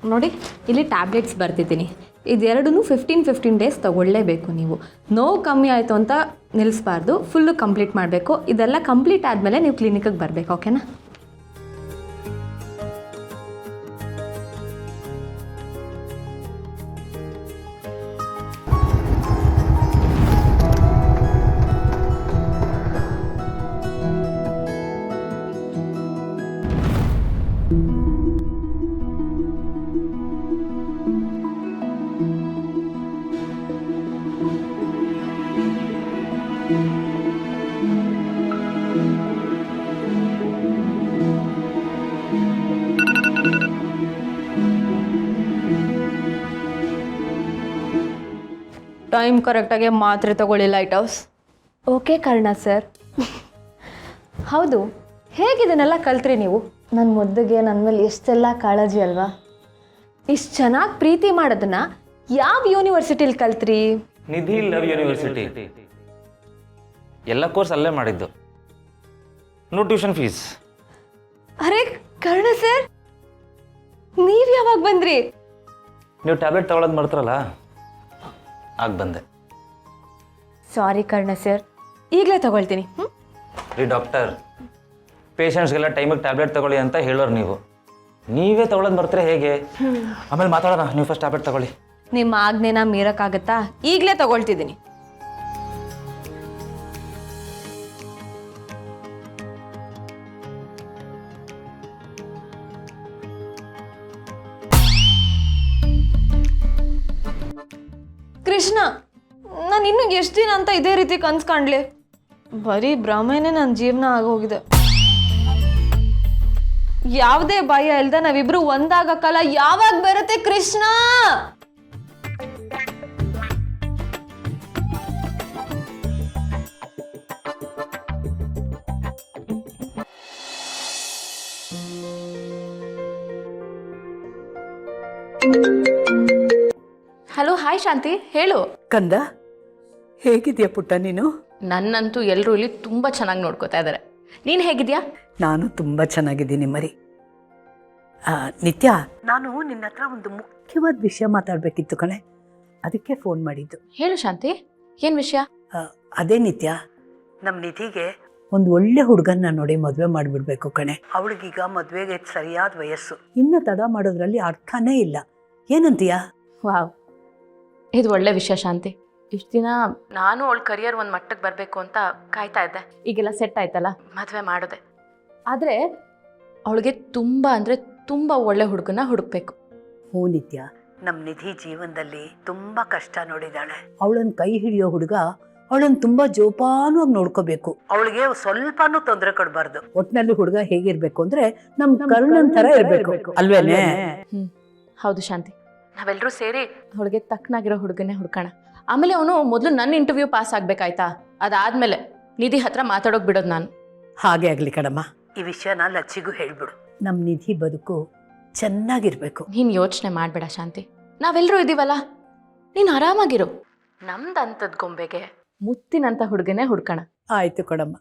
ನೋಡಿ ಇಲ್ಲಿ tablets ಬರ್ತಿದ್ದೀನಿ. ಇದೆರಡೂ 15 days ತೊಗೊಳ್ಳೇಬೇಕು ನೀವು. ನೋವು ಕಮ್ಮಿ ಆಯಿತು ಅಂತ ನಿಲ್ಲಿಸಬಾರ್ದು, ಫುಲ್ಲು ಕಂಪ್ಲೀಟ್ ಮಾಡಬೇಕು. ಇದೆಲ್ಲ ಕಂಪ್ಲೀಟ್ ಆದಮೇಲೆ ನೀವು ಕ್ಲಿನಿಕಿಗೆ ಬರಬೇಕು, ಓಕೆನಾ? ಟೈಮ್ ಕರೆಕ್ಟಾಗಿ ಮಾತ್ರೆ ತಗೊಳ್ಳಿ light house. Okay Karna sir. ಹೌದು, ಹೇಗಿದನ್ನೆಲ್ಲ ಕಲ್ತ್ರಿ ನೀವು? ನನ್ನ ಮುದ್ದಿಗೆ ನನ್ನ ಮೇಲೆ ಎಷ್ಟೆಲ್ಲ ಕಾಳಜಿ ಅಲ್ವಾ? ಇಷ್ಟು ಚೆನ್ನಾಗಿ ಪ್ರೀತಿ ಮಾಡೋದನ್ನ ಯಾವ ಯೂನಿವರ್ಸಿಟಿಲಿ ಕಲ್ತ್ರಿ? ನಿಧಿ ಲವ್ ಯೂನಿವರ್ಸಿಟಿ. ಎಲ್ಲ ಕೋರ್ಸ್ ಅಲ್ಲೇ ಮಾಡಿದ್ದು, ನೋ ಟ್ಯೂಷನ್ ಫೀಸ್. ಅರೆ ಕರ್ಣ ಸರ್, ನೀವು ಯಾವಾಗ ಬಂದ್ರಿ? ನೀವು ಟ್ಯಾಬ್ಲೆಟ್ ತಗೊಳ್ಳೋದು ಮಾಡ್ತಾರಲ್ಲ, ಆಗ ಬಂದೆ. ಸಾರಿ ಕರ್ಣ ಸರ್, ಈಗಲೇ ತಗೊಳ್ತೀನಿ. ರೀ ಡಾಕ್ಟರ್, ಪೇಷಂಟ್ಸ್ಗೆಲ್ಲ ಟೈಮಿಗೆ ಟ್ಯಾಬ್ಲೆಟ್ ತಗೊಳ್ಳಿ ಅಂತ ಹೇಳೋರು ನೀವು. ನೀವೇ ತಗೊಳ್ಳೋದು ಬರ್ತೀರಾ ಹೇಗೆ? ಆಮೇಲೆ ಮಾತಾಡೋಣ, ನೀವು ಫಸ್ಟ್ ಟ್ಯಾಬ್ಲೆಟ್ ತಗೊಳ್ಳಿ. ನಿಮ್ಮ ಆಜ್ಞೆನ ಮೀರಕ್ಕಾಗತ್ತಾ? ಈಗಲೇ ತಗೊಳ್ತಿದ್ದೀನಿ. ಕೃಷ್ಣ, ನಾನು ಇನ್ನೂ ಎಷ್ಟು ದಿನ ಅಂತ ಇದೇ ರೀತಿ ಕನ್ಸು ಕಾಣ್ಲಿ? ಬರೀ ಭ್ರಮೆನೇ ನನ್ನ ಜೀವನ ಆಗೋಗಿದೆ. ಯಾವುದೇ ಭಯ ಇಲ್ದೆ ನಾವಿಬ್ರು ಒಂದಾಗಕ್ಕಲ್ಲ. ಯಾವಾಗ ಬರುತ್ತೆ ಕೃಷ್ಣ? ಹಲೋ, ಹಾಯ್ ಶಾಂತಿ, ಹೇಳು. ಕಂದ, ಹೇಗಿದ್ಯಾ ಪುಟ್ಟ ನೀನು? ನನ್ನಂತೂ ಎಲ್ಲರೂ ಇಲ್ಲಿ ತುಂಬ ಚೆನ್ನಾಗಿ ನೋಡ್ಕೋತಾ ಇದ್ದಾರೆ. ನೀನು ಹೇಗಿದ್ಯಾ? ನಾನು ತುಂಬ ಚೆನ್ನಾಗಿದ್ದೀನಿ ಮರಿ. ನಿತ್ಯ, ನಾನು ನಿನ್ನ ಹತ್ರ ಒಂದು ಮುಖ್ಯವಾದ ವಿಷಯ ಮಾತಾಡಬೇಕಿತ್ತು ಕಣೆ, ಅದಕ್ಕೆ ಫೋನ್ ಮಾಡಿದ್ದು. ಹೇಳು ಶಾಂತಿ, ಏನು ವಿಷಯ? ಅದೇ ನಿತ್ಯ, ನಮ್ಮ ನಿಧಿಗೆ ಒಂದು ಒಳ್ಳೆ ಹುಡುಗನ್ನ ನೋಡಿ ಮದುವೆ ಮಾಡಿಬಿಡ್ಬೇಕು ಕಣೆ. ಅವಳಿಗೀಗ ಮದುವೆಗೆ ಸರಿಯಾದ ವಯಸ್ಸು. ಇನ್ನು ತಡ ಮಾಡೋದ್ರಲ್ಲಿ ಅರ್ಥನೇ ಇಲ್ಲ. ಏನಂತೀಯಾ? ವಾವ್, ಇದು ಒಳ್ಳೆ ವಿಷಯ ಶಾಂತಿ. ಇಷ್ಟು ದಿನ ನಾನು ಅವಳ ಕರಿಯರ್ ಒಂದು ಮಟ್ಟಕ್ಕೆ ಬರಬೇಕು ಅಂತ ಕಾಯ್ತಾ ಇದ್ದೆ. ಈಗೆಲ್ಲ ಸೆಟ್ ಆಯ್ತಲ್ಲ, ಮದುವೆ ಮಾಡೋದೆ. ಆದರೆ ಅವಳಿಗೆ ತುಂಬ ಅಂದರೆ ತುಂಬ ಒಳ್ಳೆ ಹುಡುಗನ ಹುಡುಕ್ಬೇಕು. ಹ್ಞೂ ನಿತ್ಯ, ನಮ್ಮ ನಿಧಿ ಜೀವನದಲ್ಲಿ ತುಂಬ ಕಷ್ಟ ನೋಡಿದಾಳೆ. ಅವಳನ್ನ ಕೈ ಹಿಡಿಯೋ ಹುಡುಗ ಅವಳನ್ನ ತುಂಬ ಜೋಪಾನವಾಗಿ ನೋಡ್ಕೋಬೇಕು. ಅವಳಿಗೆ ಸ್ವಲ್ಪನೂ ತೊಂದರೆ ಕೊಡಬಾರ್ದು. ಒಟ್ಟಿನಲ್ಲಿ ಹುಡುಗ ಹೇಗಿರ್ಬೇಕು ಅಂದ್ರೆ ನಮ್ ಕರ್ಣನ್ ಥರ ಇರಬೇಕು, ಅಲ್ವೇನೆ? ಹೌದು ಶಾಂತಿ, ನಾವೆಲ್ಲರೂ ಸೇರಿ ಅವಳಿಗೆ ತಕ್ಕನಾಗಿರೋ ಹುಡುಗನೇ ಹುಡ್ಕೋಣ. ಆಮೇಲೆ ಅವನು ಮೊದಲು ನನ್ನ ಇಂಟರ್ವ್ಯೂ ಪಾಸ್ ಆಗ್ಬೇಕಾಯ್ತಾ? ಅದಾದ್ಮೇಲೆ ನಿಧಿ ಹತ್ರ ಮಾತಾಡೋಕ್ ಬಿಡೋದು ನಾನು. ಹಾಗೆ ಆಗ್ಲಿ ಕಣಮ್ಮ. ಈ ವಿಷಯನ ಲಚ್ಚಿಗೂ ಹೇಳ್ಬಿಡು. ನಮ್ಮ ನಿಧಿ ಬದುಕು ಚೆನ್ನಾಗಿರ್ಬೇಕು. ನೀನು ಯೋಚನೆ ಮಾಡಬೇಡ ಶಾಂತಿ, ನಾವೆಲ್ಲರೂ ಇದೀವಲ್ಲ, ನೀನು ಆರಾಮಾಗಿರು. ನಮ್ದಂತದ್ ಗೊಂಬೆಗೆ ಮುತ್ತಿನಂತ ಹುಡುಗನೇ ಹುಡ್ಕೋಣ. ಆಯ್ತು ಕಣಮ್ಮ.